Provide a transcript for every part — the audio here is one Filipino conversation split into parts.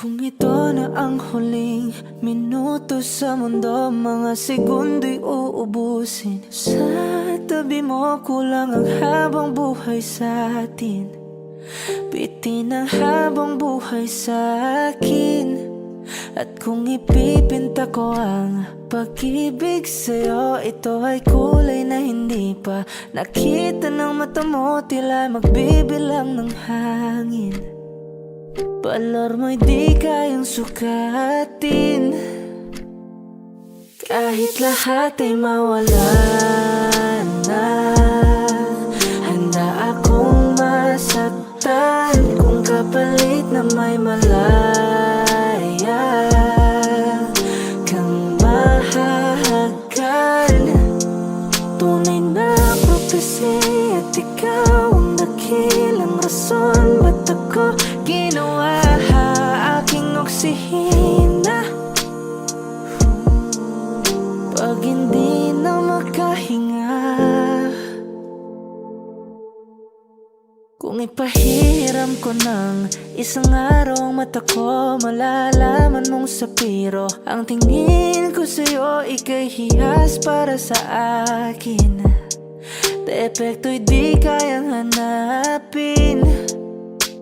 Kung ito na ang huling minuto sa mundo, mga segundo'y uubusin. Sa tabi mo kulang ang habang buhay sa atin. Bitin ang habang buhay sa akin. At kung ipipinta ko ang pag-ibig sa'yo, ito ay kulay na hindi pa nakita ng mata mo, tila magbibilang ng hangin. Balor mo'y di kayang sukatin. Kahit lahat ay mawala na, handa akong masaktan kung kapalit na may malaya kang mahahagan. Tunay na prophecy at ikaw ang dakilang rason ba't ako ginawa aking oksihina. Pag hindi na makahinga, kung ipahiram ko ng isang araw ang mata ko, malalaman mong sapiro ang tingin ko sa'yo, ika'y hiyas para sa akin. Depekto'y di kayang hanapin.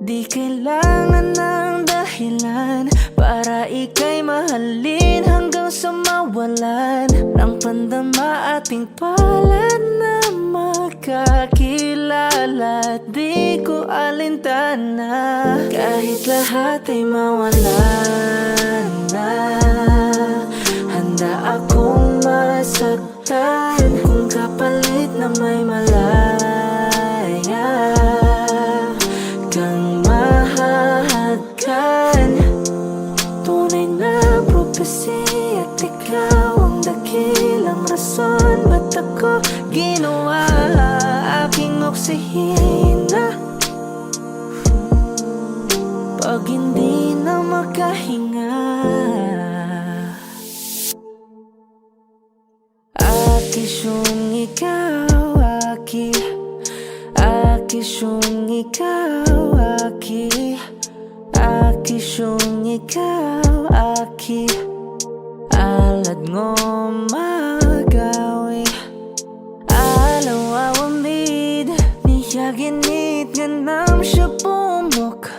Di kailangan ng dahilan para ika'y mahalin hanggang sa mawalan ng pandama ating palad na magkakilala. Di ko alintana kahit lahat ay mawalan na, handa akong masaktan kung kapalit na may malaya kang mahahagan. Tunay na prophecy at ikaw ang dakilang rason ba't ako ginawa aking oksihina. Pag hindi na makahinga, akisyong ikaw, akisyong ikaw, akisyong ikaw, alad ngo magawi alaw awamid niyaginit ganam siya pumok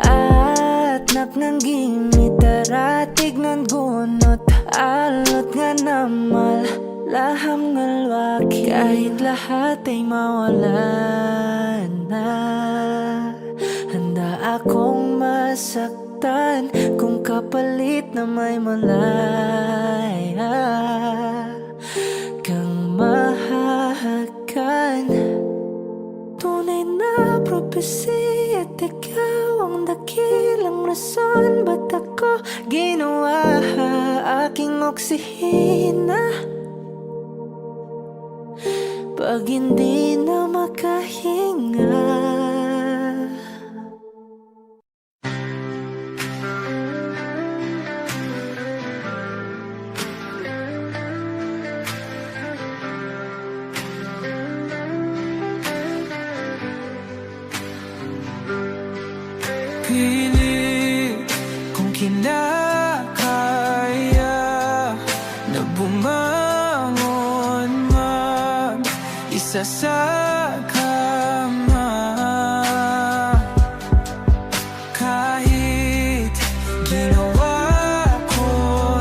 at naknanggimit aratig ng gunot alot nga namal laham ngalwaki. Kahit lahat ay mawala na, handa akong masaktan kung kapalit na may malaya kang mahahagan. Tunay na prophecy at ikaw ang dakilang rason ba't ako ginawa aking oksihina. Pag hindi na makahinga, pilit kung kinakaya na bumangon man isa sa kama. Kahit ginawa ko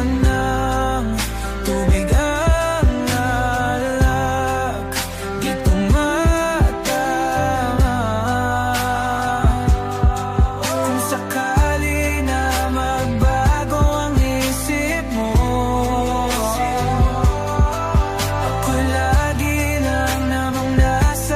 ng tubig ang alak, di tumatama. Kung sakali na magbago ang isip mo, ako'y lagi lang namang nasa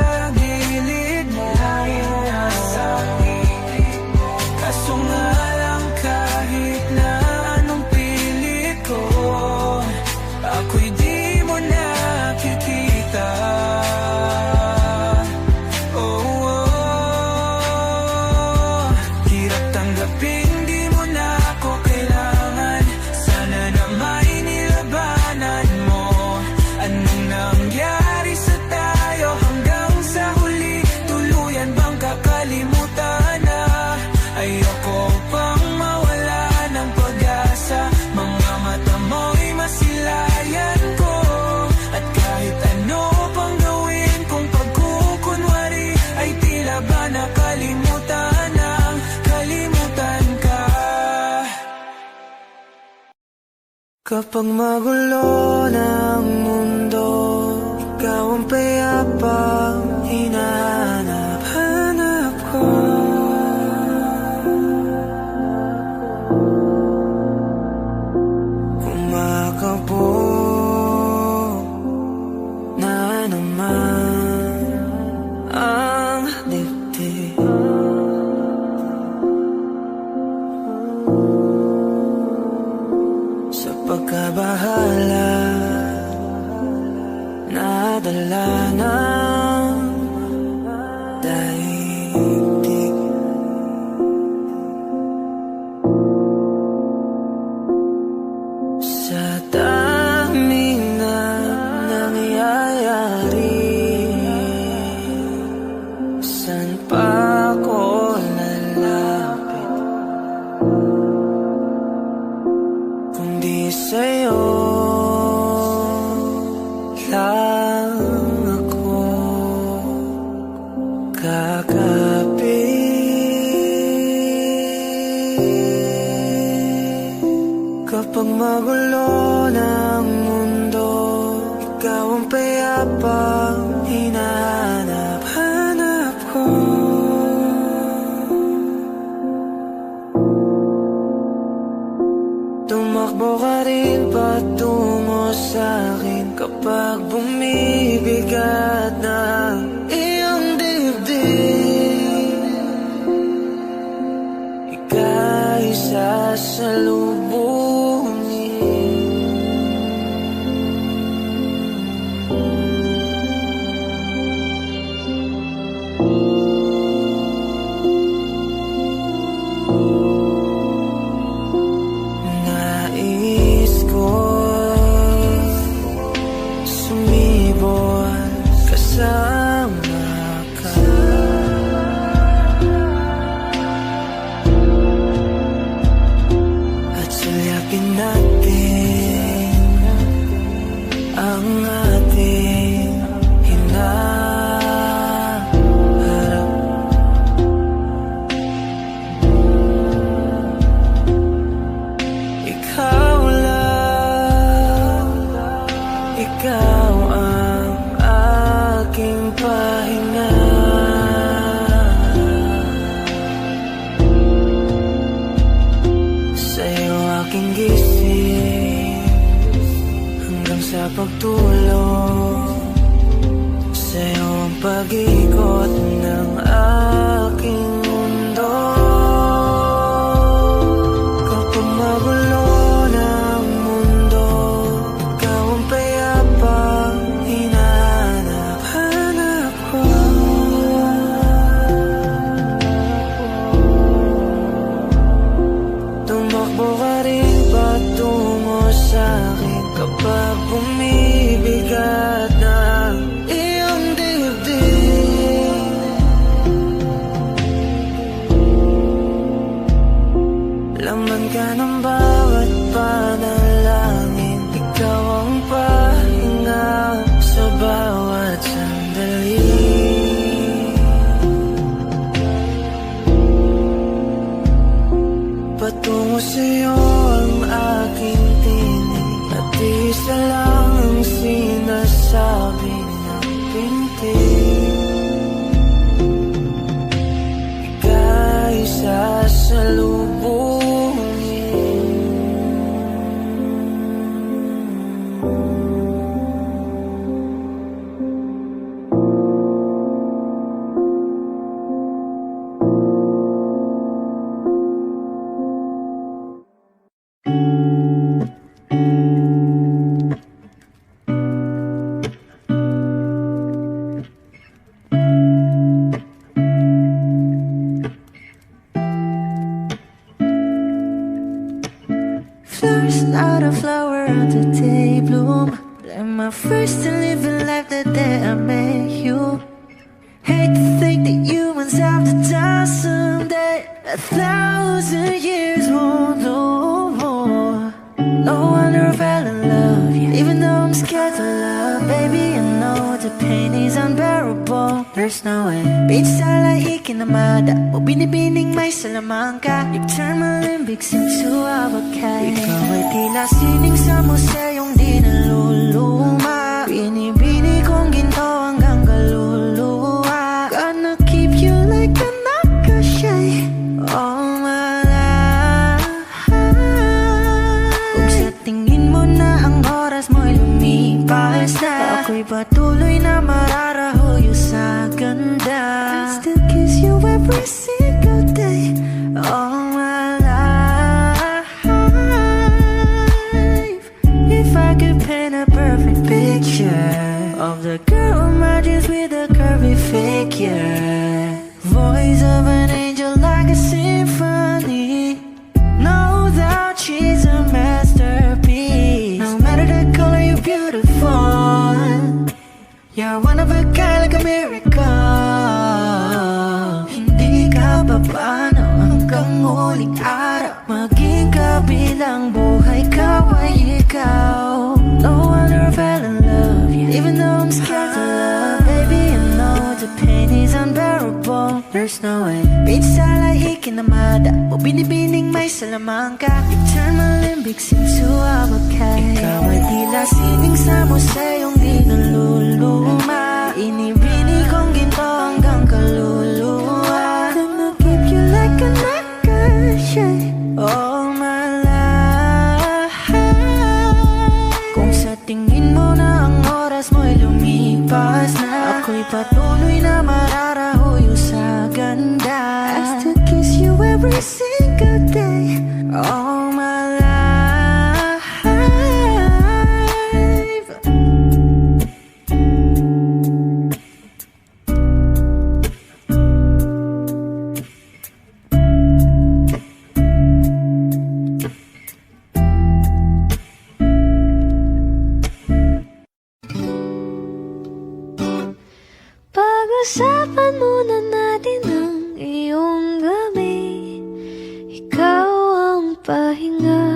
Kapag magulo ng mundo, ikaw ang payapang hinahanap-hanap ko. Kumakabog na naman ang dibdib. Sa pagkabahala, nadala ng daigdig. Sa daming na nangyayari, saan pa ako lalapit kundi sa'yo lang ako kakapit. Kapag magulo ng mundo, ikaw ang payapang hinahanap-hanap ko. Tumakbo ka rin patungo sa'kin kapag bumibigat ng iyong dibdib. Ika'y sasalubungin. Nais ko'y sumibol kasama ka. At sulyapin natin ang ating hinaharap. Ikaw lang, ikaw ang aking pahinga. Sa'yo aking gising hanggang sa pagtulog. Sa'yo ang pag-ikot ng aking mundo. Kapag magulo ng mundo, ikaw ang payapang hinahanap-hanap ko. Tumakbo ka rin patungo sa'kin kapag bumibigat ng iyong dibdib. Laman ka ng bawat panalangin, ikaw ang pahinga sa bawat sandali. Patungo sa'yo ang aking tinig, at isa lang ang sinasabi ng pintig. Ika'y sasalubungin. Flowers not a flower until they bloom. Am I first to live a life the day I met you? Hate to think that humans have to die someday. 1,000 years won't know more. No wonder I fell in love, even though I'm scared to love. Baby, I know the pain is unbearable. There's there's no way. Pinsala ikinamada o binibining may salamangka. You've turned my limbics into a bakay. Ikaw ay tila sining sa museyong di naluluma. Binibini kong ginto hanggang kaluluwa. Gonna keep you like a nakashay all my life. Kung sa tingin mo na ang oras mo'y lumipas na, ako'y patuloy na mararahuyo sa ganda. I still kiss you every single day all my life. If I could paint a perfect picture of the girl in my dreams with a curvy figure, voice of an angel like a symphony, no doubt she's a masterpiece. No matter the color, you're beautiful. You're one of a kind, like a miracle. Hindi ka pa paano hanggang huling araw. Maging kabilang buhay ka ay ikaw. No wonder I fell in love, yeah. Even though I'm scared to love, baby, I know the pain is unbearable. There's no way. Pinsala ikinamada o binibining may salamangka. You turn my limbics into a bakay. Ikaw ay tila sining sa museyong di naluluma. Inibini kong ginto hanggang kaluluwa. Gonna keep you like a nakashay all my life. Kung sa tingin mo na ang oras mo'y lumipas na, ako'y patuloy na mararahuyo sa ganda. I still kiss you every single day all my life. Pag-usapan muna natin ang iyong gabi. Ikaw ang pahinga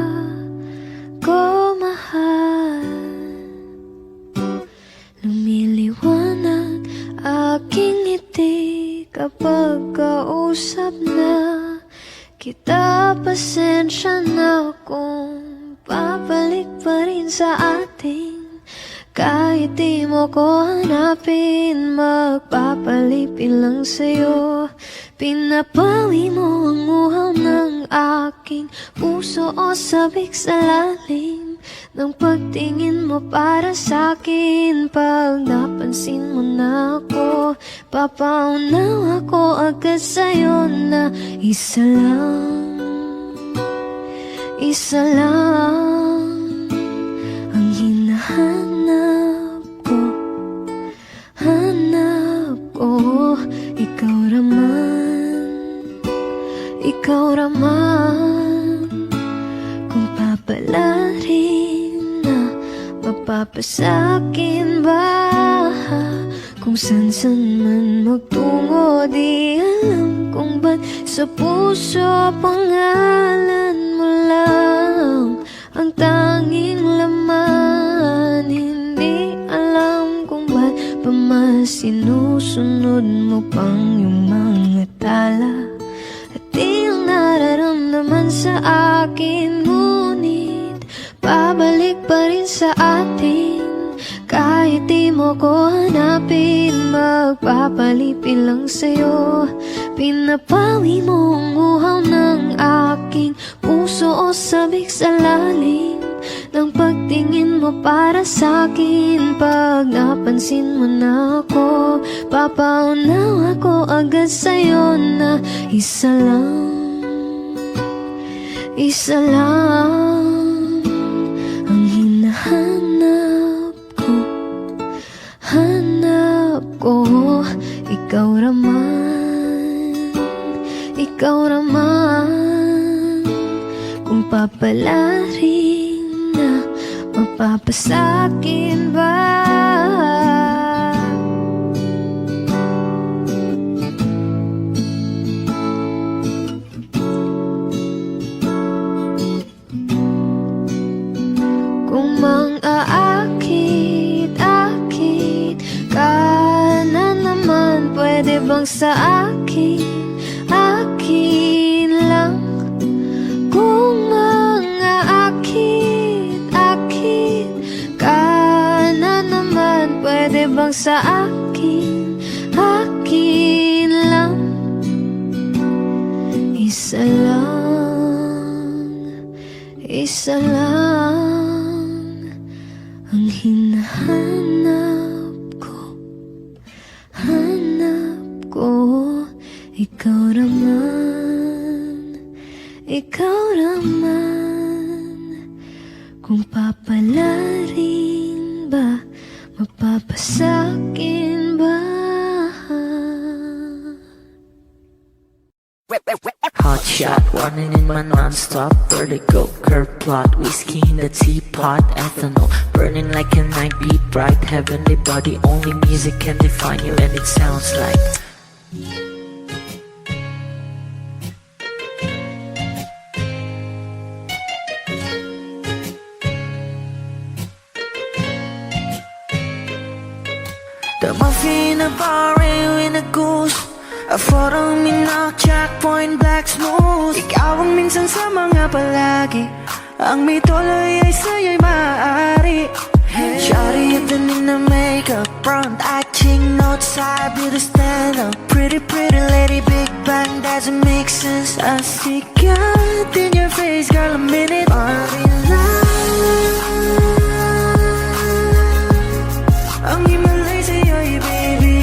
ko, mahal. Lumiliwanag aking ngiti kapag kausap na kita. Pasensya na kung papalik pa rin sa ating, kahit di mo ko hanapin, magpapalipin lang sa'yo. Pinapawi mo ang uhaw ng aking puso o sabik sa lalim ng pagtingin mo para sa'kin. Pag napansin mo na ako, papaunaw ako agad sa'yo na isa lang ang hinahanap ko. Hanap ko, ikaw raman. Kung papalarin na, mapapasakin ba? Kung san-san man magtungo, di alam kung ba't sa puso pangalan mo lang ang tanging laman. Hindi alam kung ba't pa mas sinusunod mo pang yung mga tala at di lang nararamdaman sa akin. Ngunit pabalik pa rin sa atin, kahit di mo ko hanapin, magpapalipin lang sa'yo. Pinapawi mo ang uhaw ng aking puso o sabik sa lalim ng pagtingin mo para sa'kin. Pag napansin mo na ako, papaunaw ako agad sa'yo na isa lang ang hinahanap ko. Hanap ko, ikaw raman. Kung papalarin na, mapapasakin ba? Kung mang-aakit-akit ka na naman, pwede sa akin, akin lang? Kung mga akit ka na naman, pwede bang sa akin, akin lang? Isa lang ang hinahanap ko, hanap ko. Ikaw naman, kung papalarin ba, mapapasakin ba? Hot shot, running in my non-stop vertigo. Curve plot, whiskey in the teapot. Ethanol, burning like a night beat bright. Heavenly body, only music can define you. And it sounds like the muffin, a bar, in a goose. A photo, minok, checkpoint, black smooth. Ikaw ang minsan sa mga palagi. Ang may tuloy ay sa'yo'y maaari. Shawty, ito na makeup, front eye, ching, outside, beauty stand up. Pretty, pretty lady, big bang, doesn't make sense. I see God in your face, girl, a minute. Party lang. Ang himalay sa'yo'y baby.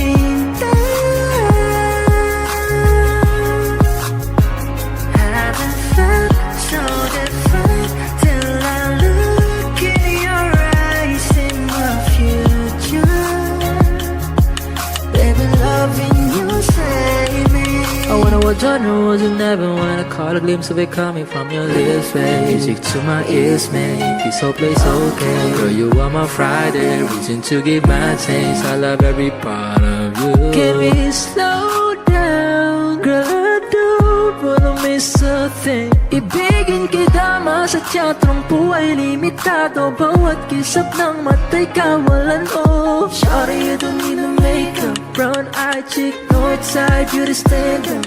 John Rose, you never wanna call a glimpse of it coming from your lips, babe. Music to my ears, man. This whole place okay. Girl, you are my Friday, reason to give my taste. I love every part of you. Can we slow down? Girl, I don't wanna miss a thing. Ibigin kita, masadya trangpo ay limitado. Bawat kisap ng mata'y kawalan mo. Shawty, you don't need no makeup. Brown eye chick, north side, beauty stand up.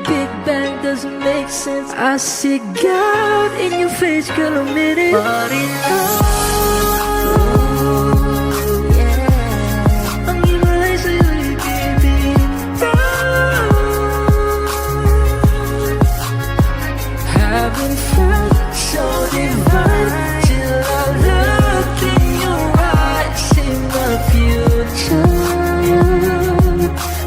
Big bang doesn't make sense. I see God in your face, girl, a minute. Body love, yeah. Ang himalay sa'yo'y baby. Haven't felt so divine till I look in your eyes in the future.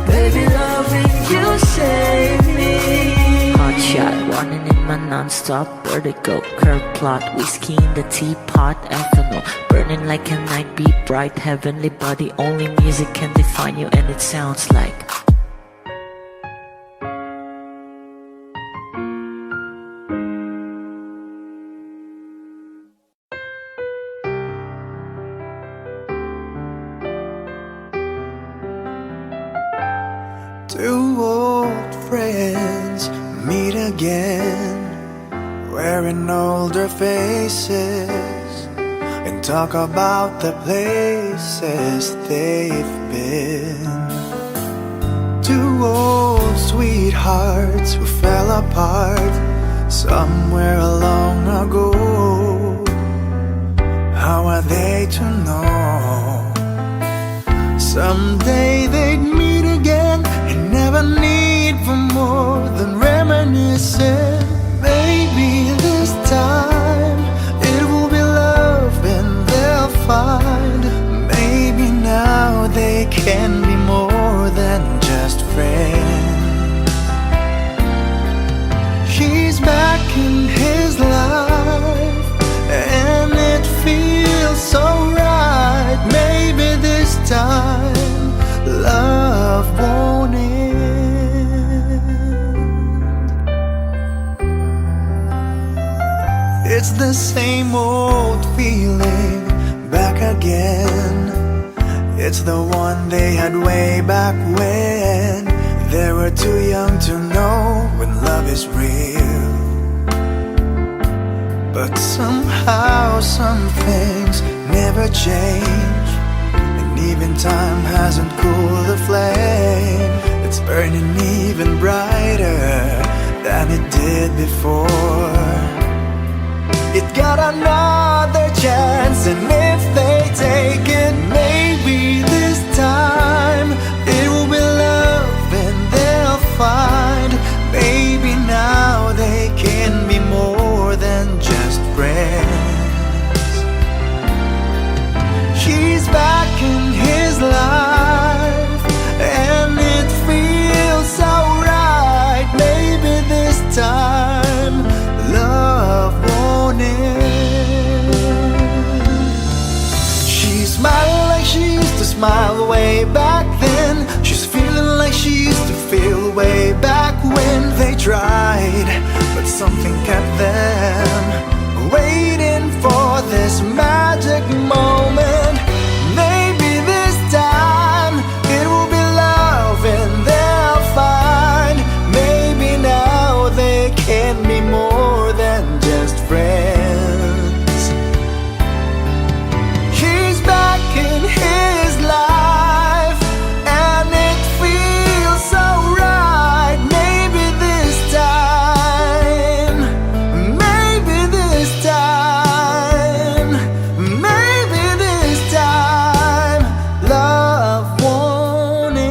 Baby, loving you save me. Hot shot, running in my non-stop vertigo. Curve plot, whiskey in the teapot. Ethanol, burning like a night beat bright. Heavenly body, only music can define you. And it sounds like two old friends meet again, wearing older faces, and talk about the places they've been. Two old sweethearts who fell apart somewhere long ago. How are they to know? Someday they'd meet again and never need for more than reminiscing. Maybe this time it will be love and they'll find. Maybe now they can be more than just friends. She's back in his life and it feels so right. Maybe this time love won't end. It's the same old feeling back again. It's the one they had way back when they were too young to know when love is real. But somehow some things never change. And even time hasn't cooled the flame. It's burning even brighter than it did before. It got another chance, and if they take it, maybe this time it will be love and they'll find. Maybe now they can be more than just friends. She's back in his life, and it feels so right. Maybe this time love won't end. She's smiling like she used to smile way back then. She's feeling like she used to feel way back when they tried, but something kept them waiting for this magic moment. Maybe this time it will be love and they'll find. Maybe now they can be more than just friends. He's back in his life, and it feels so right. Maybe this time, maybe this time, maybe this time, love won't end.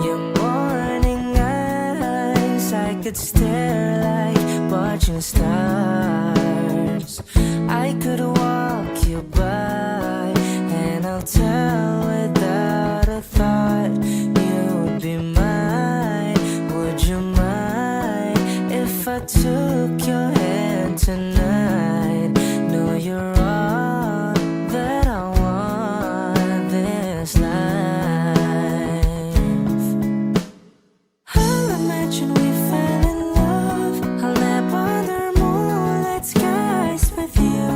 Your morning eyes, I could stare like watching stars. I could walk you by, and I'll tell without a thought you would be mine. Would you mind if I took your hand tonight? No, you're all that I want this life. I'll imagine we fell in love. I'll nap under moonlit skies with you.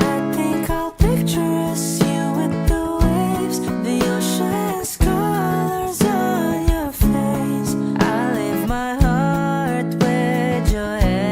I think I'll picture us, you with the waves, the ocean's colors on your face. I leave my heart with your head.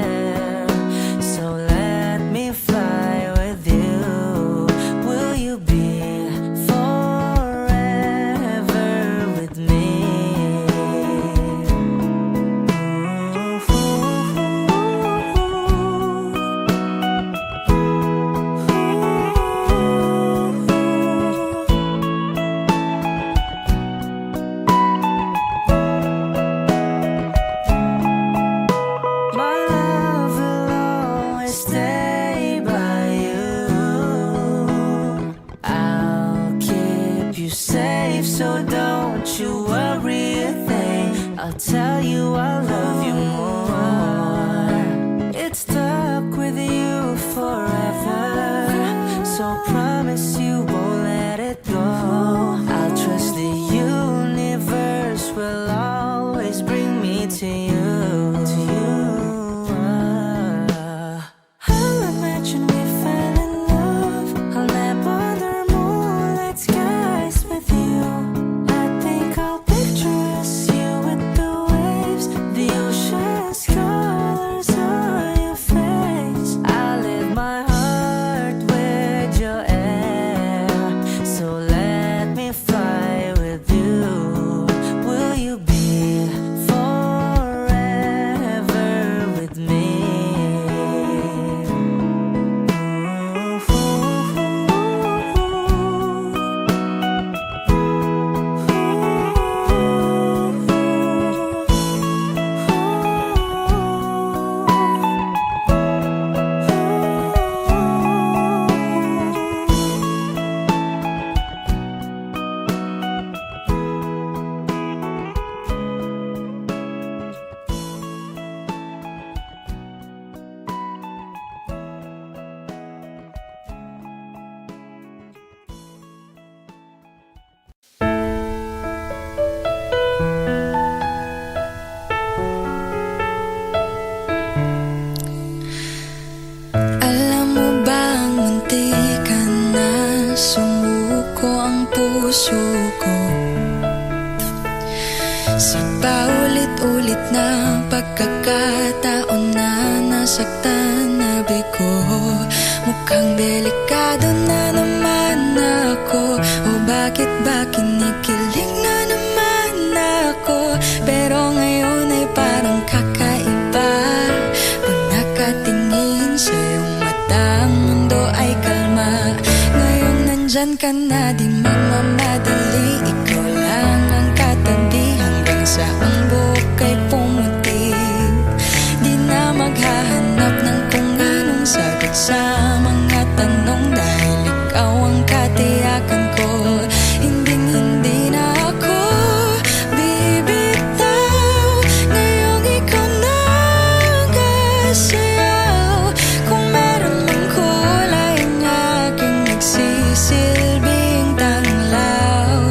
Paulit-ulit na pagkakataon na nasaktan na bigo. Mukhang delikado na naman ako. O bakit ba kinikilig na naman ako? Pero ngayon ay parang kakaiba. Pag nakatingin sa iyong mata, ang mundo ay kalma. Ngayon nandyan ka na, di magmamadali. Ikaw lang ang katabi hanggang sa ang buhok ay pumuti. Di na maghahanap ng kung anong sagot sa mga tanong, dahil ikaw ang katiyakan ko. Hindi na ako bibitaw. Ngayong ikaw na ang kasayaw. Kung meron mang kulay ang aking nagsisilbing tanglaw.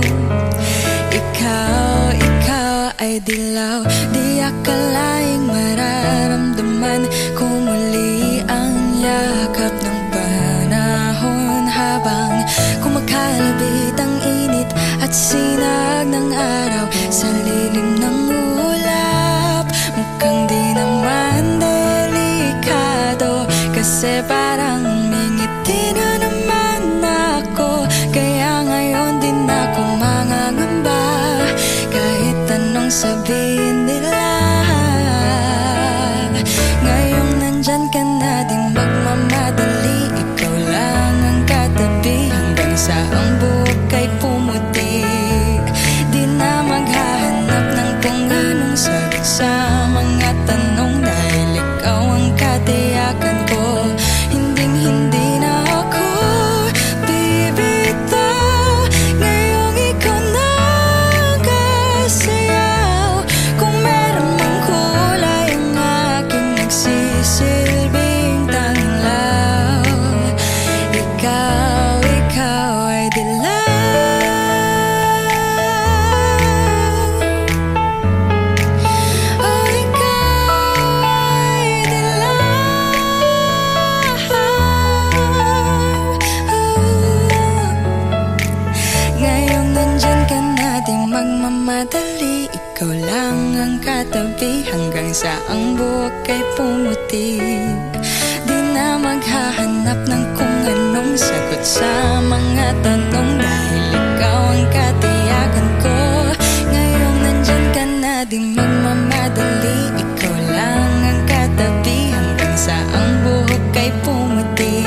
Ikaw ay dilaw. Di akalaing mararamdaman ko muli ang yakap ng panahon, habang kumakalabit ang init at sinag ng araw sa lilim ng ulap. Mukhang di naman delikado, kasi parang umingiti na naman ako. Kaya ngayon din ako mangangamba, kahit anong sabihin nila. Ngayong nandyan ka na, di magmamadali. Ikaw lang ang katabi hanggang sa ang buhok ay pumuti. Di na maghahanap ng kung anong sagot sa mga tanong, dahil ikaw ang katiyakan ko. Hindi na ako bibitaw. Ngayong ikaw na ang kasayaw. Kung meron mang kulay ang aking nagsisilbing tanglaw. Ikaw ay dilaw. Oh, ikaw ay dilaw. Ngayong nandyan ka na, di magmamadali. Ikaw lang ang katabi hanggang sa ang buhok ay pumuti. Di na maghahanap ng kung anong sagot sa mga tanong, dahil ikaw ang katiyakan ko. Ngayong nandyan ka na, di magmamadali. Ikaw lang ang katabi hanggang sa ang buhok ay pumuti.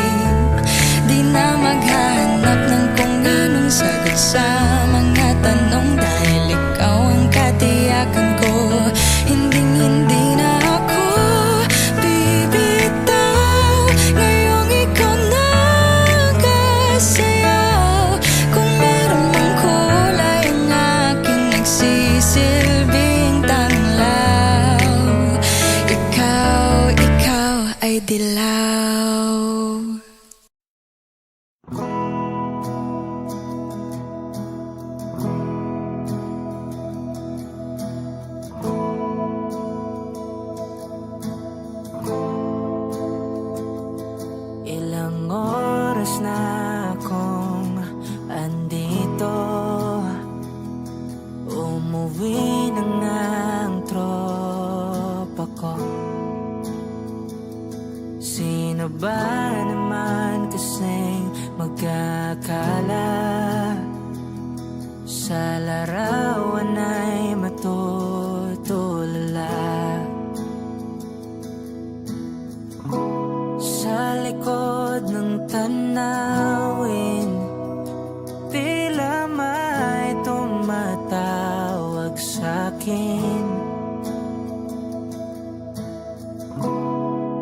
Di na maghahanap ng kung anong sagot sa mga tanong, dahil ikaw ang katiyakan ko. Hindi na ako bibitaw. Ngayong ikaw na ang kasayaw. Kung meron mang kulay ang aking nagsisilbing tanglaw. Ikaw ay dilaw. Ilang oras na akong andito. Umuwi na nga ang tropa ko. Sino ba naman kasing magkakala sa larawan ay matutulala? Sa likod ng tanawin, tila may tumatawag sa'kin.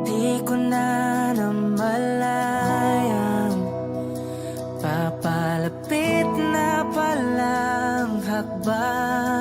Di ko na namalayang papalapit na palang hakbang.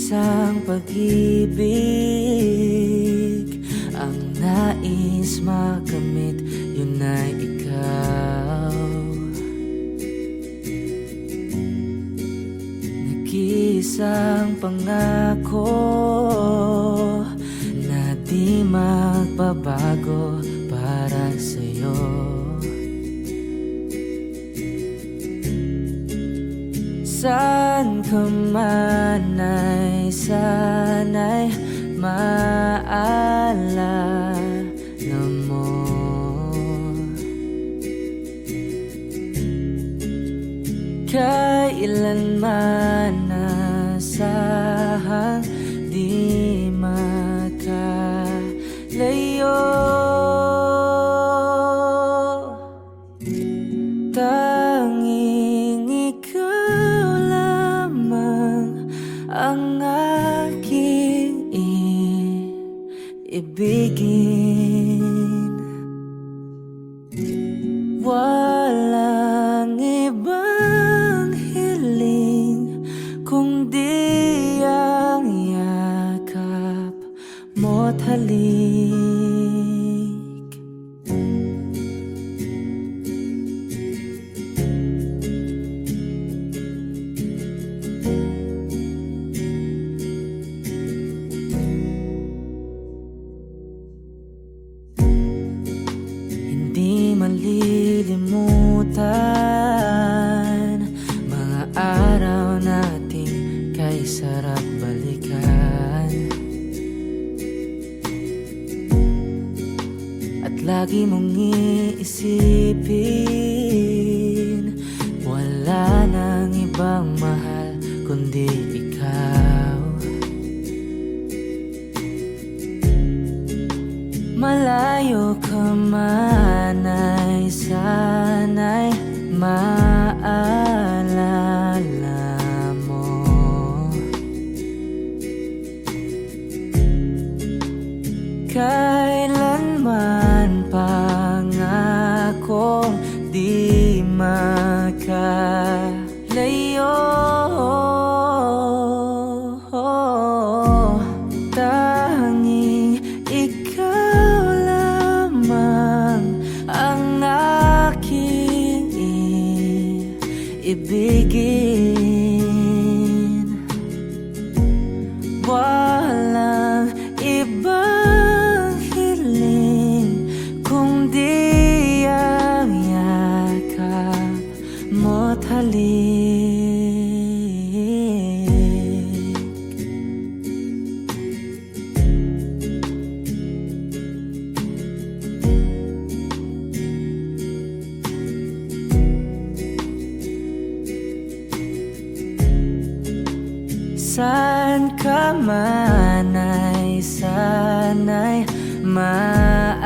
Nag-iisang pag-ibig ang nais makamit, yun ay ikaw. Nag-iisang pangako na di magbabago para sa'yo. Saan ka man ay sana'y maalala mo. Kailanman nasahang di makalayo. Tanging ikaw lamang ang aking ibigin. Walang ibang hiling kundi ang yakap mo't halik. Hindi malilimutan mga araw nating kay sarap balikan. At lagi mong iisipin, wala nang ibang mahal kundi ikaw. Malayo ka man ay sana'y maalala mo. Kailanman pangakong di makalayo. Tanging ikaw lamang ang aking ibigin. Walang ibang hiling kundi ang yakap mo't halik. Saan ka man ay sana'y maalala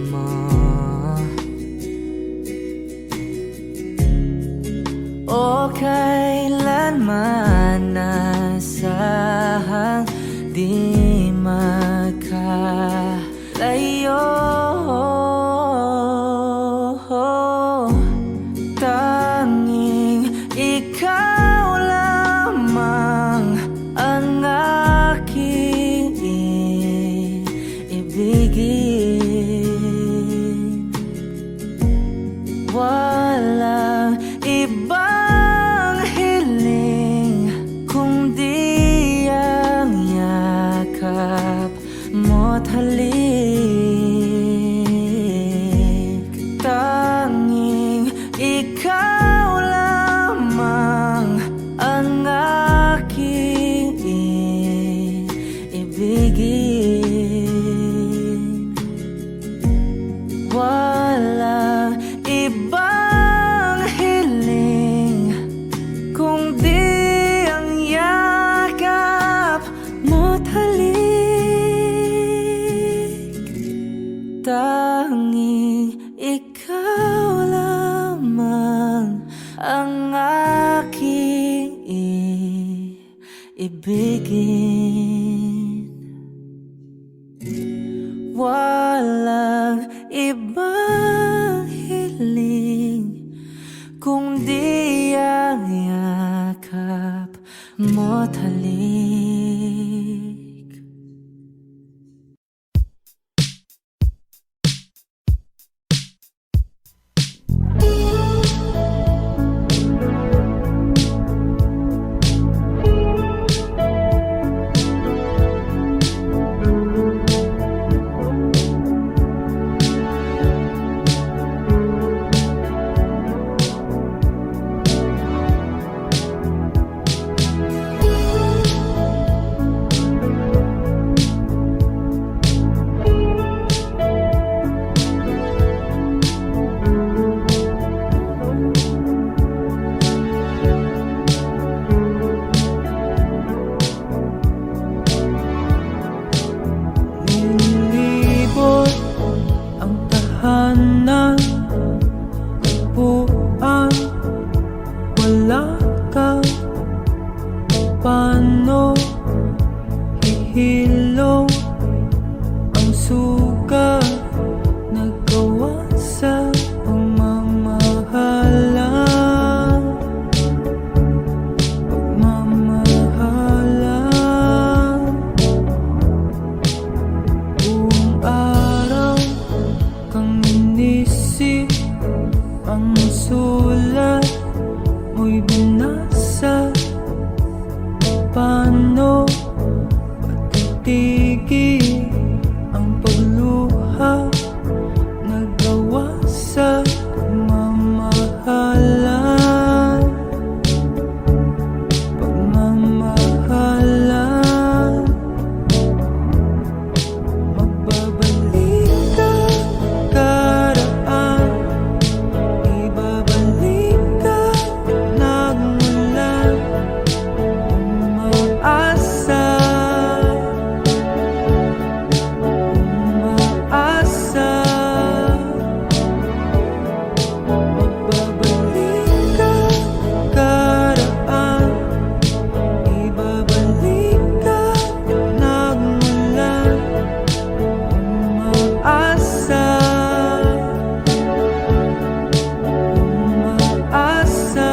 mo. O kailanman nasahang di makalayo. Tanging ikaw lamang ang aking ibigin. Walang ibang hiling kundi ang yakap mo't halik. Tanging ikaw lamang ang aking ibigin. Walang ibang hiling kundi ang yakap mo't halik. Tanging ikaw lamang ang aking ibigin. Walang ibang hiling kundi ang yakap hinihilo ang suka nagawa sa pagmamahalan. Buong araw kang inisip, ang sulat mo'y binasa. Paano patitigil ang pagluha nagawa sa pagmamahalan? Pagmamahalan. Magbabalik ka karaan, ibabalik ka nagmula. Umaasa, umaasa. Magbabalik ka karaan, ibabalik ka nagmula. Umaasa, umaasa.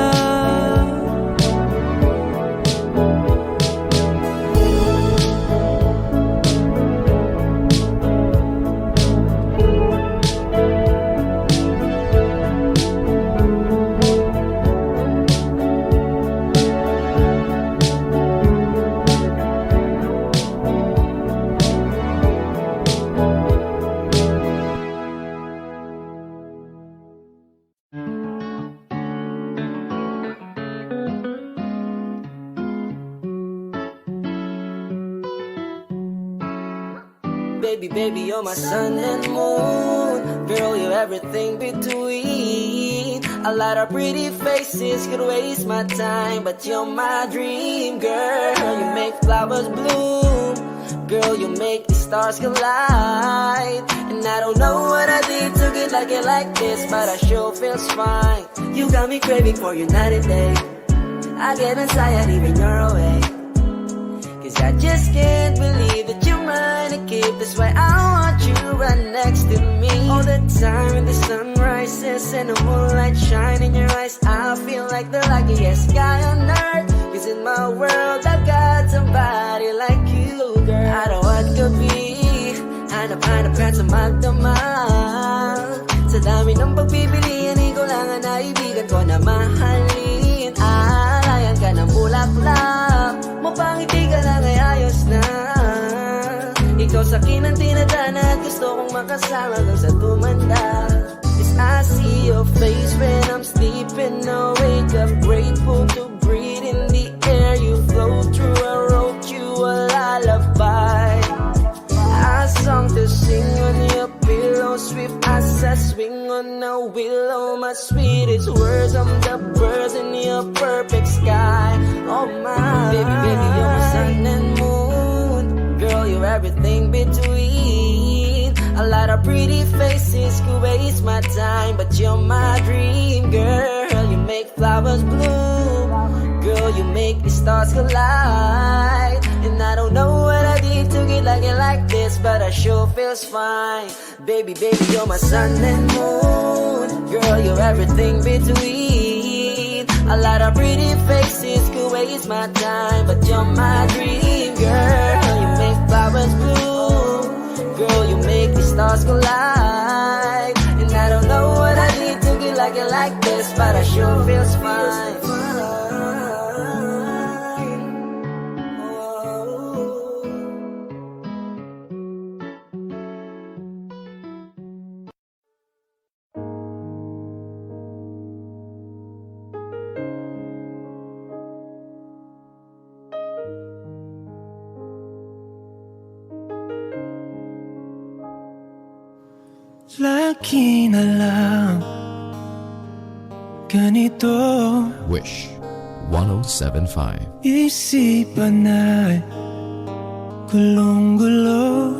Baby, baby, you're my sun and moon. Girl, you're everything between. A lot of pretty faces could waste my time, but you're my dream, girl. You make flowers bloom. Girl, you make the stars collide. And I don't know what I did to get like this, but I sure feels fine. You got me craving for you night and day. I get anxiety when you're away. I just can't believe that you're mine to keep. That's why I want you right next to me all the time. When the sun rises and the moonlight shine in your eyes, I feel like the luckiest guy on earth. 'Cause in my world I've got somebody like you, girl. I don't want to be hanap-hanap ka sa magdamag. Sa dami ng pagpipilian, ikaw lang ang naibigan ko na mahalin. Alayan ka ng bulaklak, mapangiti ka lang ay ayos na. Ikaw sa akin ang tinadhana at gusto kong makasama hanggang sa tumanda. As I see your face when I'm sleeping, I wake up grateful to breathe in the air you flow through. I wrote you a lullaby, a song to sing on your pillow, swift as I swing on a willow. My sweetest words, I'm the birds in your perfect sky. Oh my, baby, baby, you're my sun and moon. Girl, you're everything between. A lot of pretty faces could waste my time, but you're my dream, girl. You make flowers bloom. Girl, you make the stars collide. And I don't know what I did to get like this, but I sure feels fine. Baby, baby, you're my sun and moon. Girl, you're everything between. A lot of pretty faces could waste my time, but you're my dream, girl. You make flowers bloom. Girl, you make the stars collide. And I don't know what I did to get like this, but I sure feels fine. Lagi na lang ganito, Wish 1075. isipan ay gulong-gulo.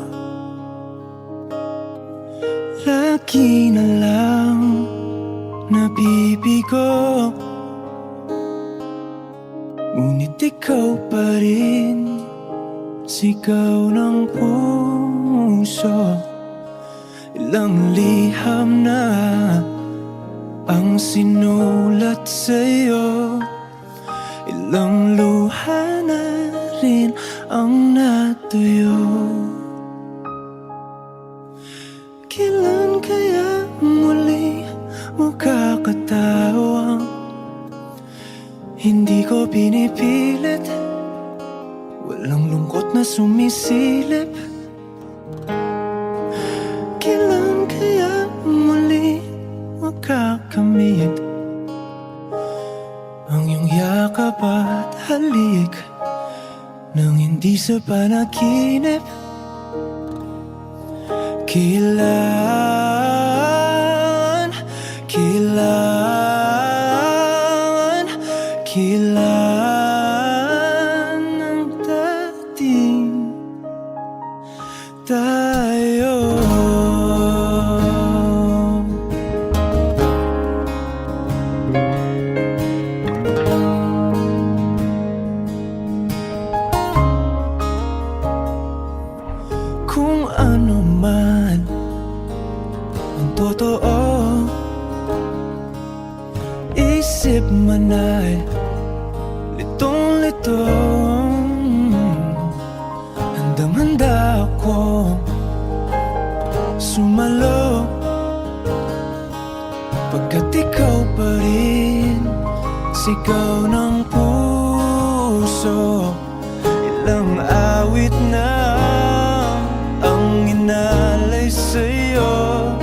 Lagi na lang nabibigo, ngunit ikaw pa rin sigaw ng puso. Ilang liham na ang sinulat sa'yo, ilang luha na rin ang natuyo. Kailan kaya muli makakatawang hindi ko pinipilit, walang lungkot na sumisilip. Kailan kaya muli makakamit ang iyong yakap at halik nang hindi sa panaginip? Kailan, kailan, kailan ang dating tayo? Kung ano man ang totoo, isip man ay litong-lito. Handang-handa akong sumalo, pagkat ikaw pa rin sigaw ng puso. Ilang awit na ang inalay sa'yo,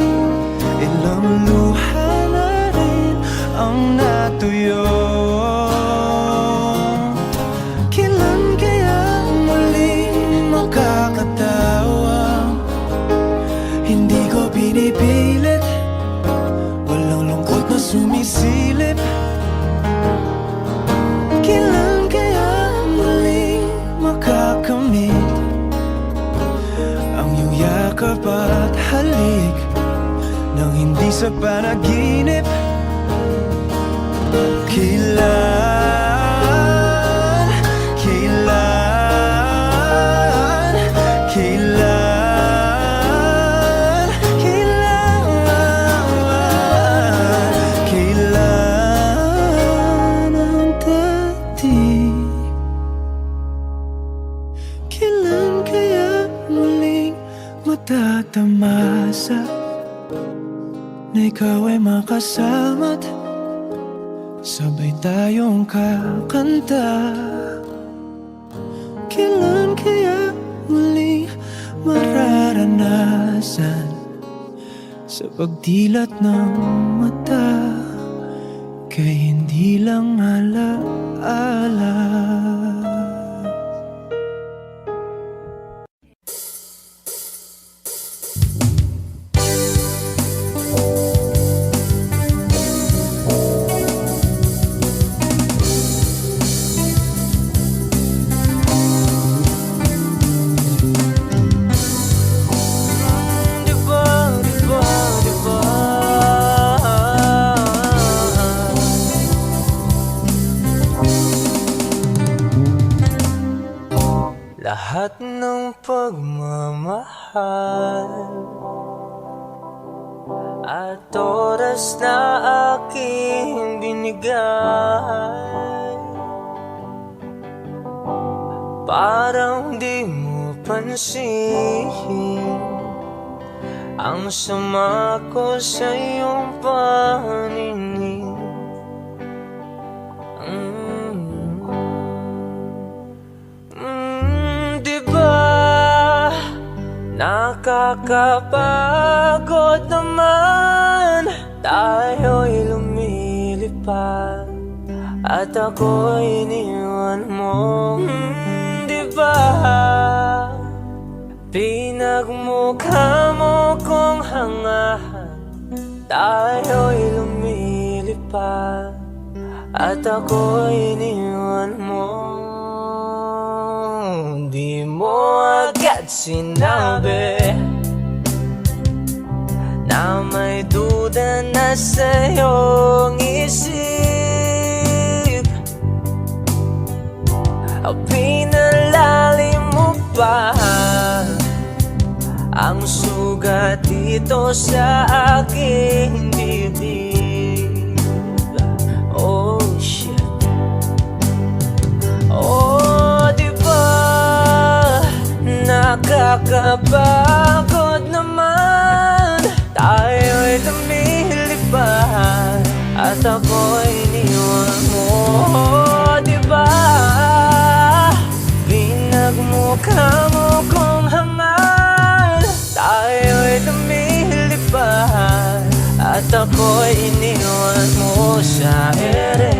ilang luha na rin ang natuyo. Kailan kaya muling makakatawa? Hindi ko pinipilit, walang lungkot na sumisilip. Kailan kaya muling makakamit ang iyong yakap at halik nang hindi sa panaginip? Kailan, kailan, kailan, kailan, kailan ang dating? Kailan kaya muling matatamasa na ikaw ay makasama't sabay tayong kakanta? Kailan kaya muli mararanasan sa pagdilat ng mata kay hindi lang alaala? Lahat ng pagmamahal at oras na aking binigay, parang di mo pansin ang sama ko sa iyong paningin. Nakakapagod naman, tayo'y lumilipad at ako'y iniwan mo. Diba pinagmukha mo kong hangahan, tayo'y lumilipad at ako'y iniwan mo. Di mo agad sinabi na may duda na sa iyong isip. Pinalalim mo pa ang sugat dito sa aking dibdib. Oh shit. Oh, diba nakakapagod naman, tayo'y lumilipad at ako'y iniwan mo. Diba pinagmukha mo kong hangal, tayo'y lumilipad at ako'y iniwan mo sa ere.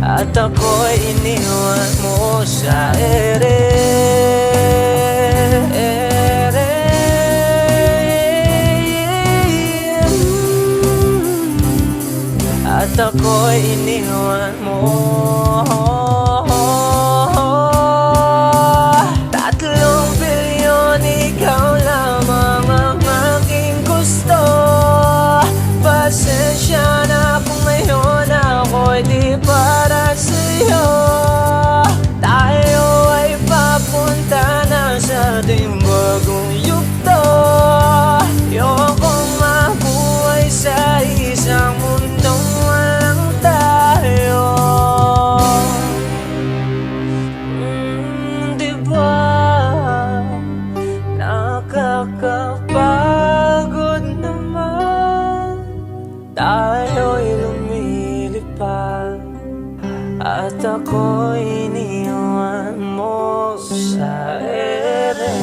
At ako'y iniwan mo sa ere. At ako'y iniwan mo. 3 bilyon, ikaw lamang ang aking gusto. Pasensya na kung ngayon ako'y di para sa'yo. Tayo ay papunta na sa ating bagong yugto. Ayokong mabuhay sa isang mundong walang tayo. Diba nakakapagod naman, tayo'y lumilipad at ako'y iniwan mo sa ere.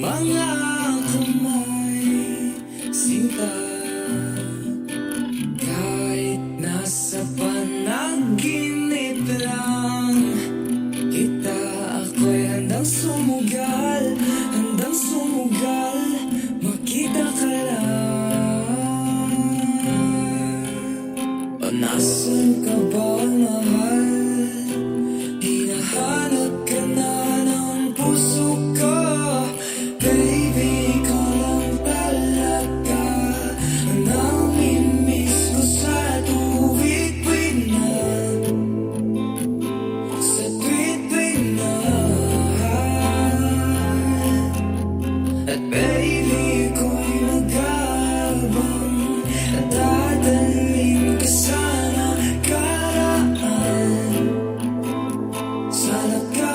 Mga kamay, sinta, kahit nasa panaginip lang kita, ako'y handang sumugal, makita ka lang. O nasan ka ba, mahal? Hinahanap ka na ng puso ko. Baby, ikaw lang talaga ang namimiss ko sa tuwid-tuwid na, sa tuwid-tuwid na. At baby, ako'y nag-aabang at dadalhin ka sa nakaraan, sa nakaraan.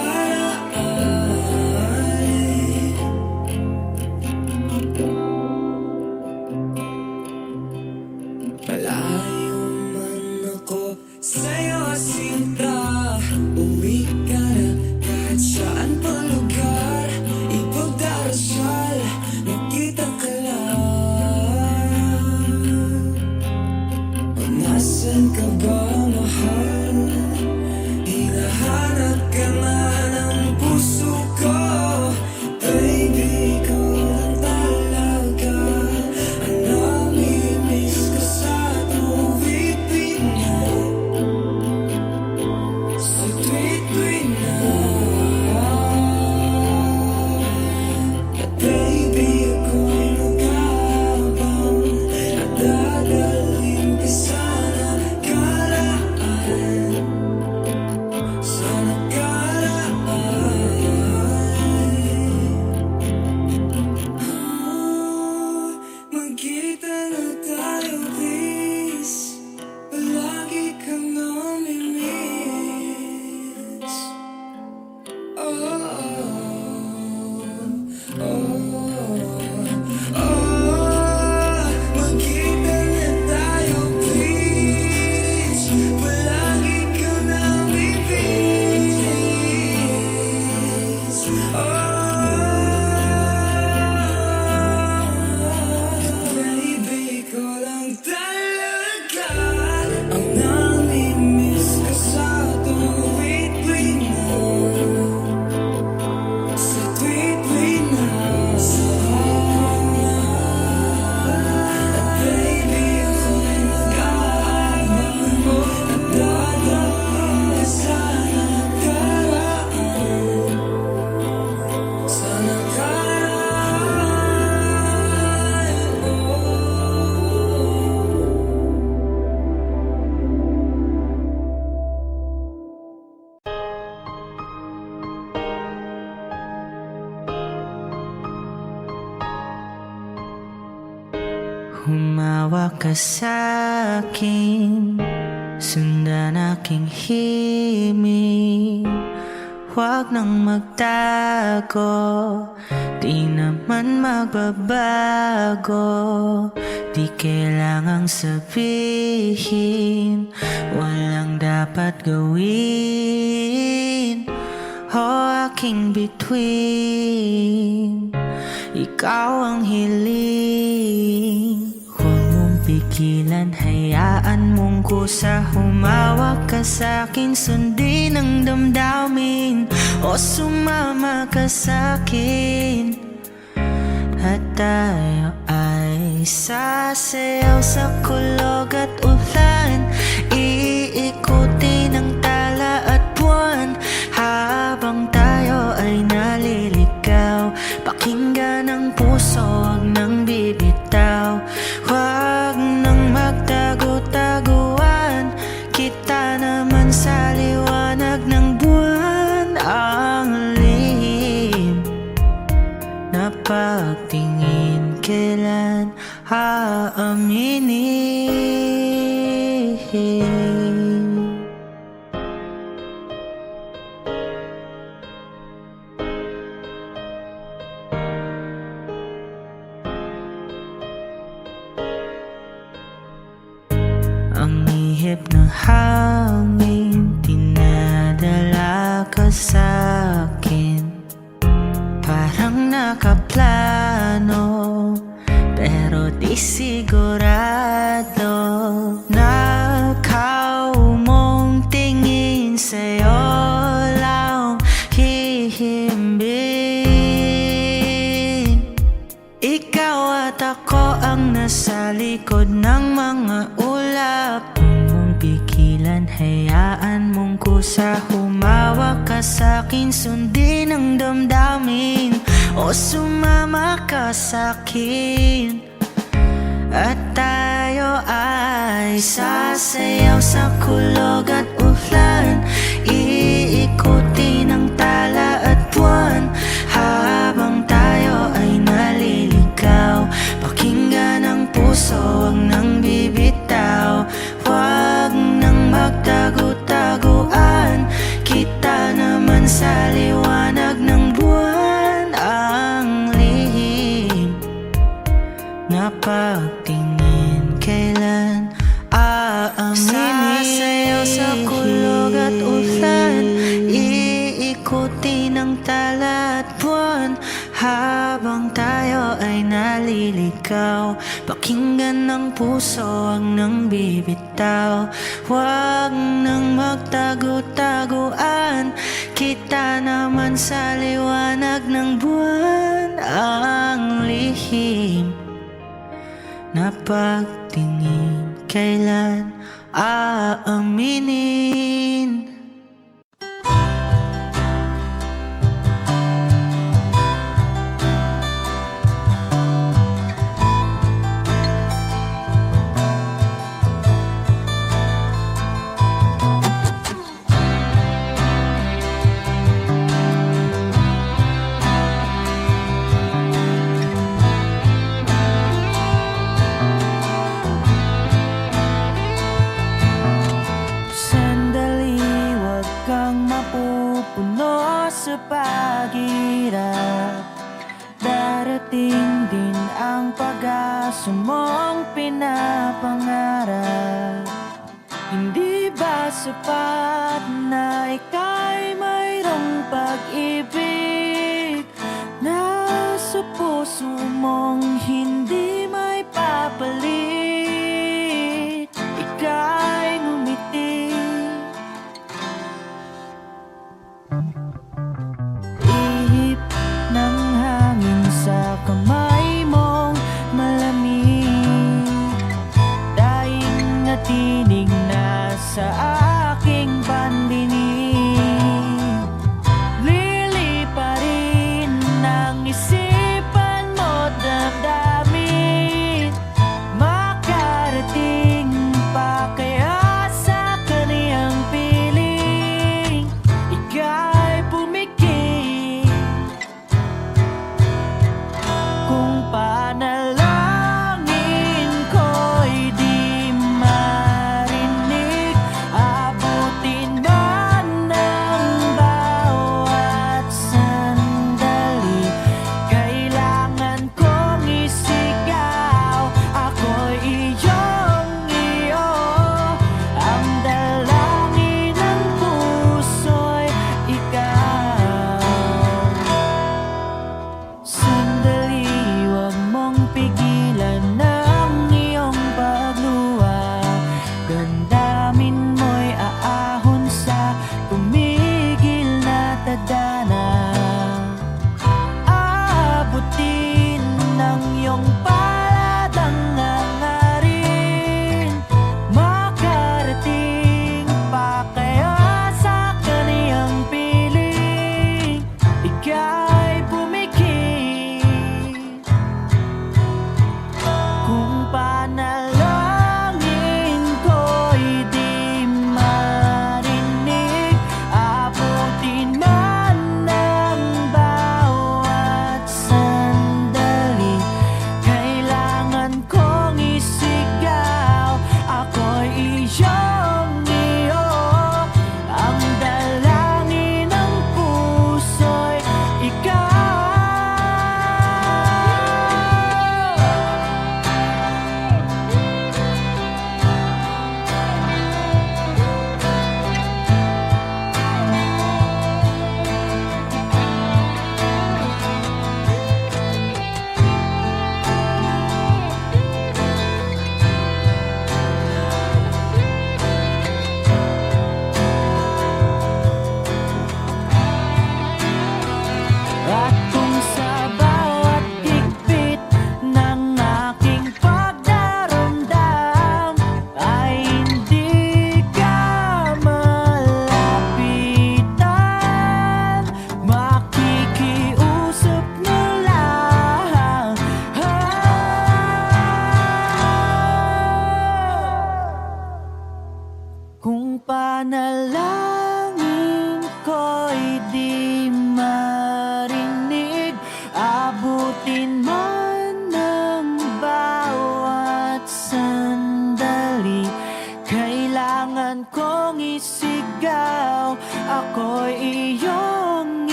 Malayo man ako sa'yo, sinta, uwi ka na kahit saan pang lugar. Ipagdarasal, makita ka lang. O nasan ka ba, mahal? Hinahanap ka na ng puso ko. Baby, ikaw lang talaga ang namimiss ko sa tuwid-tuwid na, sa tuwid-tuwid na. At baby, ako'y nag-aabang at dadalhin ka sa nakaraan, sa nakaraan. Magkita na tayo, please. Palagi kang namimiss. Magkita na tayo, please. Palagi kang namimiss. Baby, ikaw lang talaga ang namimiss ko sa tuwid-tuwid na, Humawak ka sa'kin, sundan aking himig. Huwag nang magtago, di naman magbabago. Di kailangang sabihin, walang dapat gawin. O aking bituin, ikaw ang hiling. Huwag mong pigilan, hayaan mong kusa. Humawak ka sa'kin, sundin ang damdamin. O sumama ka sa'kin, at tayo ay sasayaw sa kulog at ulan. Iikutin ang tala at buwan, habang tayo ay naliligaw. Pakinggan ang puso, huwag nang bibitaw. Huwag nang magtago-taguan, kita naman sa liwanag ng buwan. Ang lihim na pagtingin, kailan aaminin? Ang ihip ng hangin, dinadala ka sa'kin. Parang nakaplano, pero di sigurado. Nakaw mong tingin, sa'yo lang hihimbing. Ikaw at ako ang nasa likod ng mga ulap. Huwag mong pigilan, hayaan mong kusa. Humawak ka sa'kin, sundin ang damdamin. O sumama ka sa'kin, at tayo ay sasayaw sa kulog at ulan. Iikutin ang tala at buwan, habang tayo ay naliligaw. Pakinggan ang puso, huwag nang bibitaw. Huwag nang magtago-taguan, kita naman sa liwanag ng buwan. Ang lihim na pagtingin, kailan aaminin? Sasayaw sa kulog at ulan, iikutin ang tala at buwan, habang tayo ay naliligaw. Pakinggan ng puso, huwag nang bibitaw. Huwag nang magtago-taguan, kita naman sa liwanag ng buwan. Ang lihim na pagtingin, kailan aaminin? Sa paghirap, darating din ang pag-asa mong pinapangarap. Hindi ba sapat na ika'y mayroong pag-ibig na sa puso mong hindi may papalit? Ika'y ngumiti, ng hangin sa kamay mong malamig, daing na tinig na sa aking pandinig.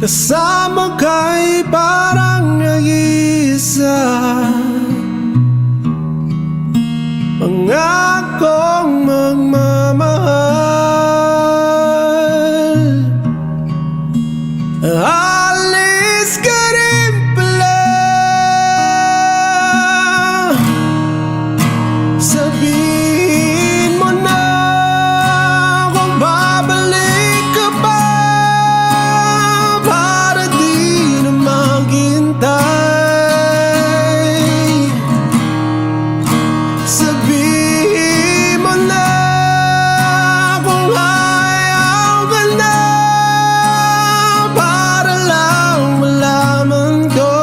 Kasama ka'y parang nag-iisa. Pangakong magmamahal. Alis ka rin pala. Sabihin mo na kung babalik ka pa, para di na maghintay. Sabihin mo na kung ayaw ka na, para lang malaman ko.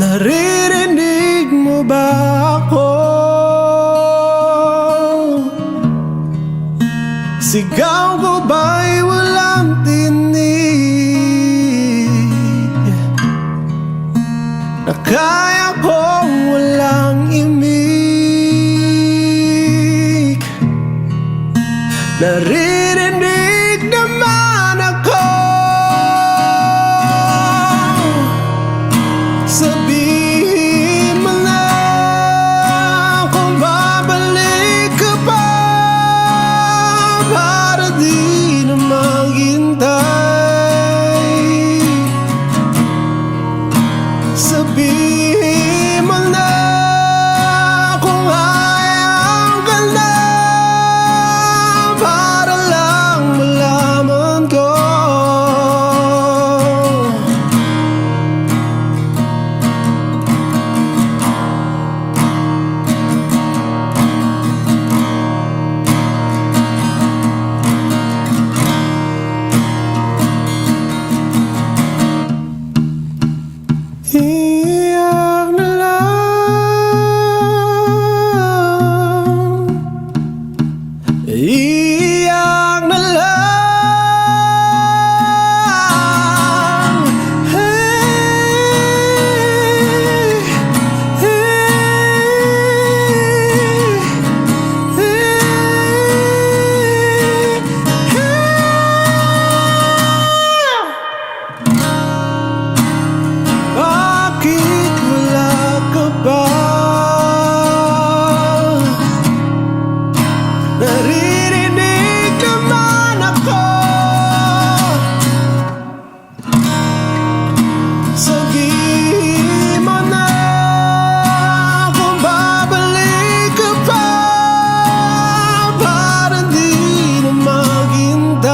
Naririnig mo ba ako? Sigaw ko ba'y walang tinig? Na kaya kong walang imig. Naririnig naman ako. Sabihin mo na kung babalik ka pa, para di na maghintay. Sabihin mo na kung ayaw ka na, para lang malaman ko. Iyak na lang. Iyak na lang. Hey, bakit wala ka ba? Naririnig naman ako. Sabihin mo na kung babalik ka pa, para di na maghintay.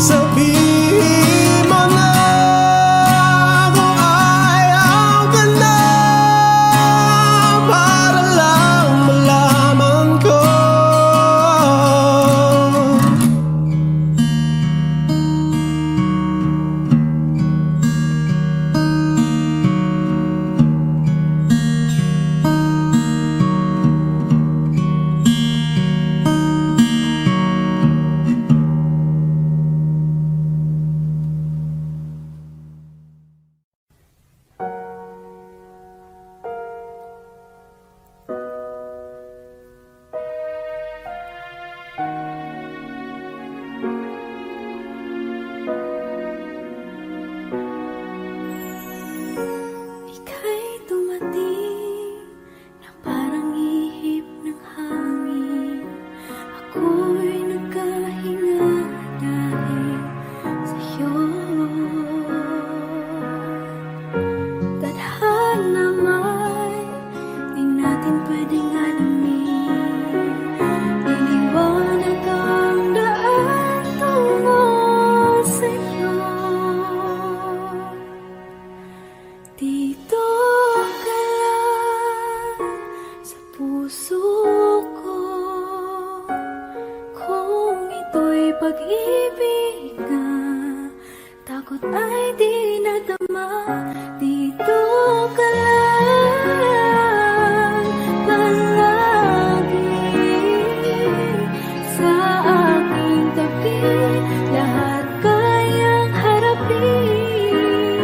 Sabihin mo na kung ayaw ka na, para lang malaman ko. Ika'y dumating na parang ihip ng hangin. Ako'y nagkahinga dahil sa'yo. Tadhana may di natin pwedeng alamin. Iniwanag ang daan tungo sa'yo. Dito ka lang sa puso ko. Kung ito'y pag-ibig na, takot ay di nadama. Dito ka lang palagi sa aking tabi. Lahat kayang harapin.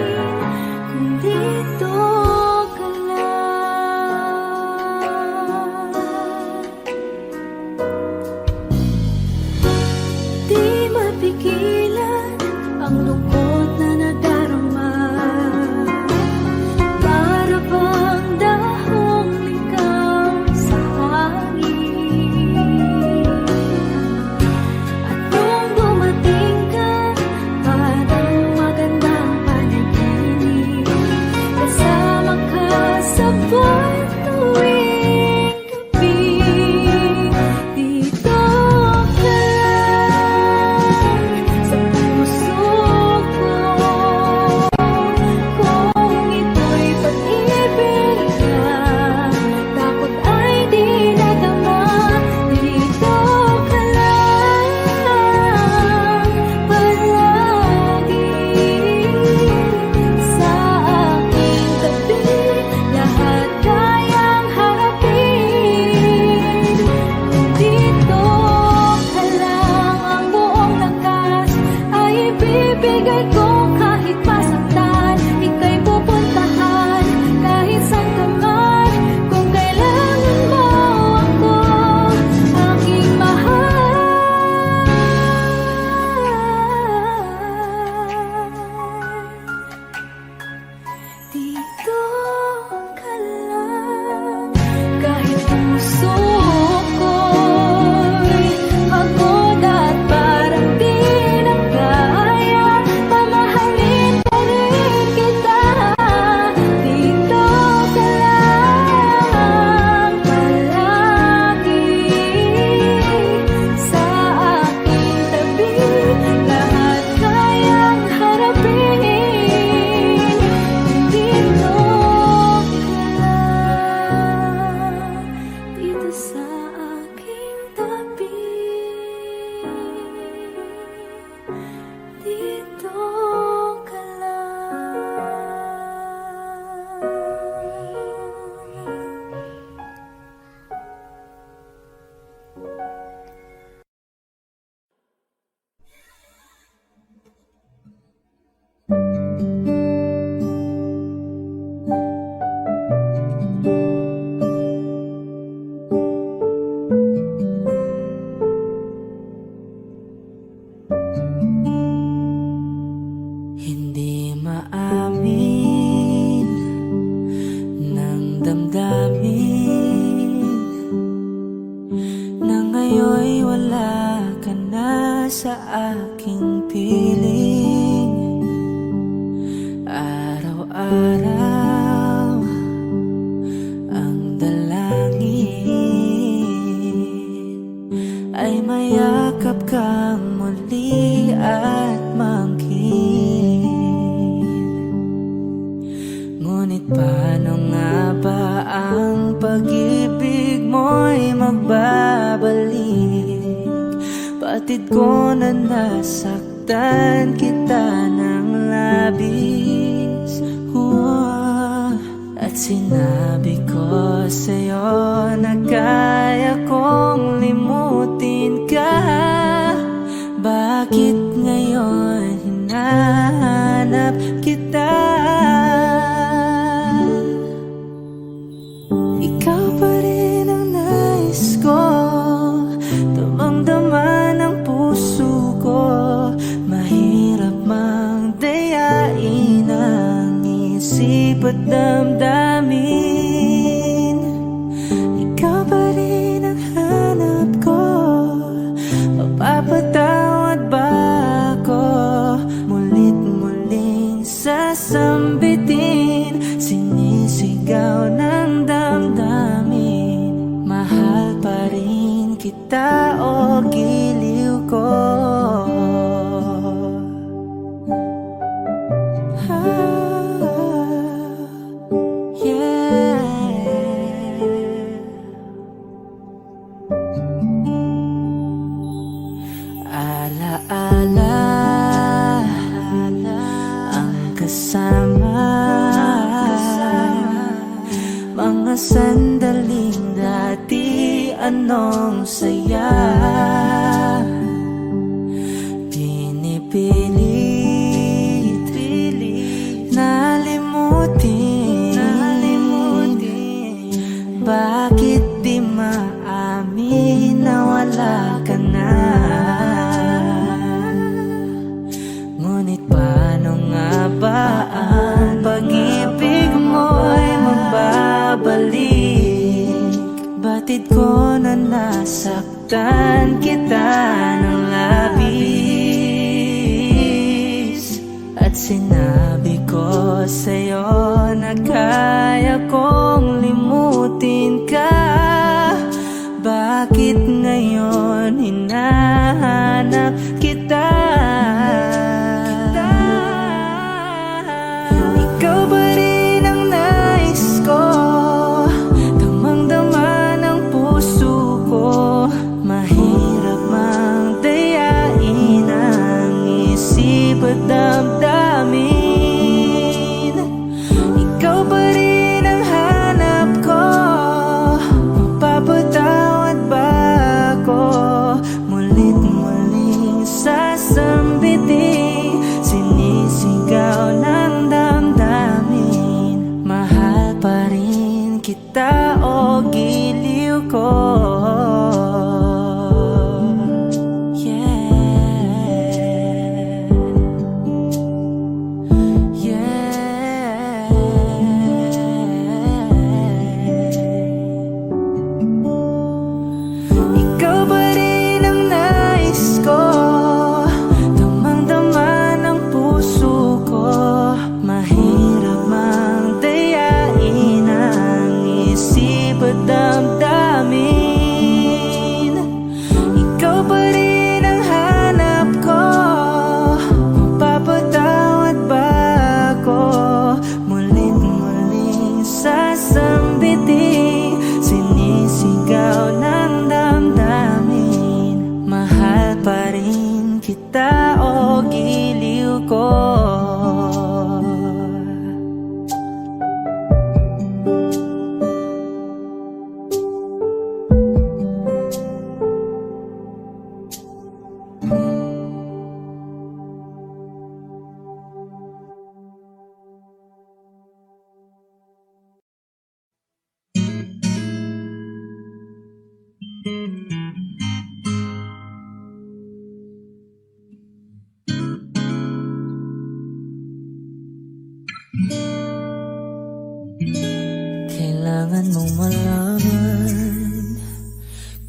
ngayon'y wala ka na sa aking piling. Araw-araw ang dalangin ay mayakap kang muli at mangkin. Ngunit paano nga ba ang pag-ibig mo'y magbabalik? Batid ko na nasaktan kita ng labis. At sinabi ko sa'yo na kaya kong limutin ka. Bakit ngayon hinahanap kita? Ikaw pa rin ang nais ko, damang-dama ng puso ko. Mahirap mang dayain ang isip at damdamin. Ikaw pa rin ang hanap ko, mapapatawad ba ako? Mulit-muling sasambitin, sinisigaw ng damdamin. Mahal pa rin kita o giliw ko? Alaala ang kasama, mga sandaling dati anong saya. Pinipilit nalimutin. Bakit di maamin na wala ka na? Ngunit paano nga ba ang pag-ibig mo'y magbabalik? Batid ko na nasaktan kita ng labis. At sinabi ko sa'yo na kaya kong limutin ka. Bakit ngayon hinahanap kita? Ikaw ba rin ang nais ko, damang-dama ng puso ko. Mahirap mang dayain ang isip at damdamin. Ikaw ba rin ang hanap ko, mapapatawad ba ako? Mulit-muling sasambitin, sinisigaw ng damdamin. Mahal pa rin kita o giliw ko? Ikaw ba rin ang nais ko, damang-dama ng puso ko. Mahirap mang dayain ang isip at damdamin. Ikaw ba rin ang hanap ko, mapapatawad ba ako? Mulit-muling sasambitin, sinisigaw ng damdamin. Mahal pa rin kita o giliw ko?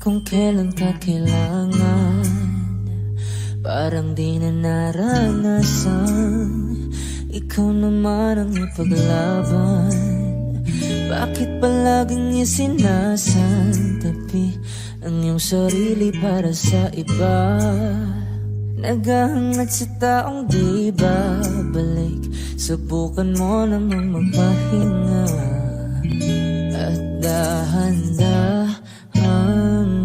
kung kailan ka kailangan. Parang di na naranasan, ikaw naman ang ipaglaban. Bakit palaging isinasantabi ang iyong sarili para sa iba? Naghahangat sa taong di babalik, subukan mo namang magpahinga. At dahan-dahang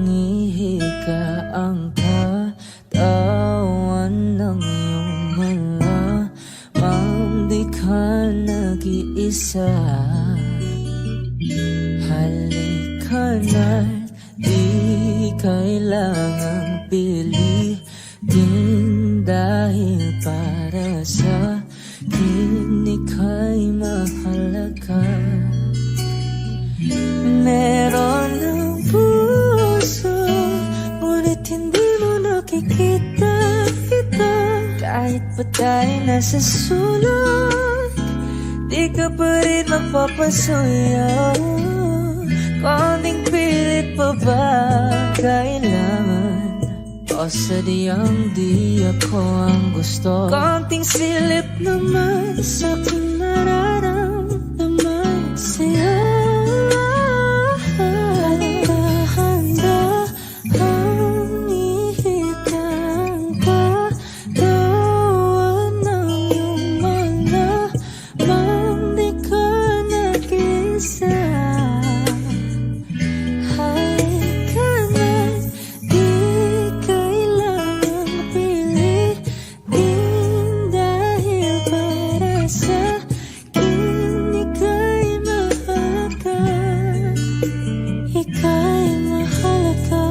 ihika ang katawan ng iyong malamang di ka nag-iisa. Halika na't di kailangang pilitin, dahil para sa akin ika'y mahalaga. Meron ng puso, ngunit hindi mo nakikita ito. Kahit pa tayo nasa sulok, di ka pa rin mapapasuyo. Konting pilit pa ba kailangan? O sadyang di ako ang gusto? Konting silip naman sa aking nararamdaman sa'yo. Dahan-dahang ihika ang katawan ng iyong malamang di ka nag-isa. Halika na't di kailangang pilitin, dahil para sa akin ika'y mahalaga. Ika'y mahalaga.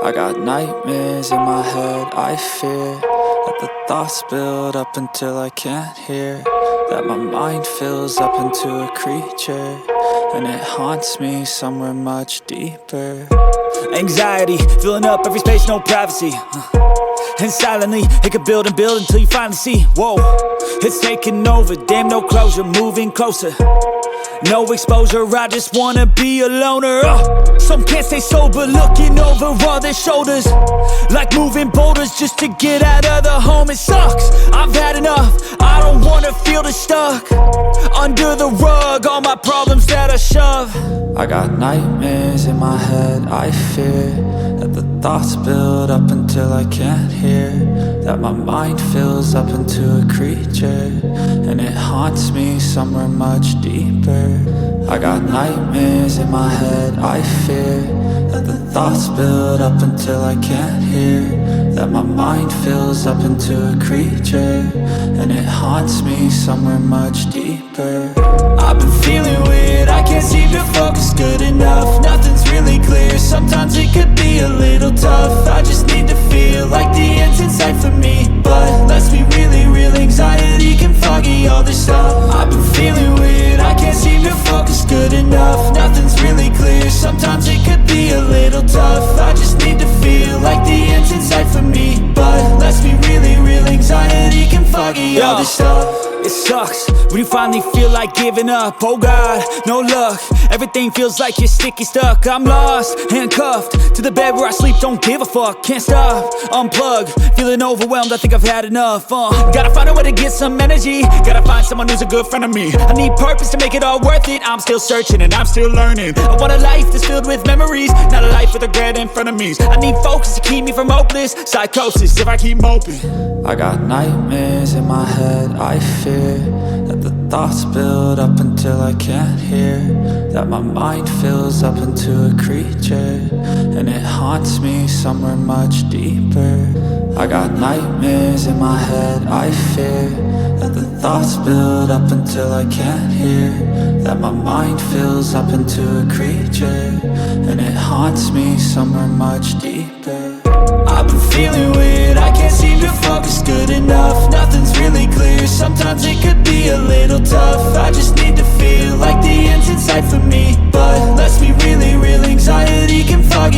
I got nightmares in my head, I fear that the thoughts build up until I can't hear, that my mind fills up into a creature, and it haunts me somewhere much deeper. Anxiety, filling up every space, no privacy. And silently, it could build and build until you finally see, whoa, it's taking over, damn no closure, moving closer. No exposure, I just wanna be a loner. Some can't stay sober, looking over all their shoulders, like moving boulders just to get out of the home. It sucks, I've had enough, I don't wanna feel the stuck under the rug, all my problems that I shove. I got nightmares in my head, I fear that the thoughts build up until I can't hear, that my mind fills up into a creature, and it haunts me somewhere much deeper. I got nightmares in my head, I fear that the thoughts build up until I can't hear, that my mind fills up into a creature, and it haunts me somewhere much deeper. I've been feeling weird, I can't seem to focus good enough. Nothing's really clear, sometimes it could be a little tough. I just need to feel like the end's in sight for me, but let's be really real, anxiety can foggy all this stuff. I've been feeling weird, I can't seem to focus good enough. Nothing's really clear, sometimes it could be a little tough. I just need to feel like the end's in sight for me, but let's be really real, anxiety can foggy all this stuff. It sucks when you finally feel like giving up. Oh God, no luck. Everything feels like you're sticky stuck. I'm lost, handcuffed to the bed where I sleep. Don't give a fuck, can't stop. Unplug, feeling overwhelmed. I think I've had enough. Gotta find a way to get some energy. Gotta find someone who's a good friend of me. I need purpose to make it all worth it. I'm still searching and I'm still learning. I want a life that's filled with memories, not a life with regret in front of me. I need focus to keep me from hopeless psychosis if I keep moping. I got nightmares in my head, I fear that the thoughts build up until I can't hear, that my mind fills up into a creature, and it haunts me somewhere much deeper. I got nightmares in my head, I fear that the thoughts build up until I can't hear, that my mind fills up into a creature, and it haunts me somewhere much deeper. I've been feeling weird, I can't seem to focus good enough. Nothing's really clear, sometimes it could be a little tough. I just need to feel like the end's in sight for me, but let's be really real, anxiety can fog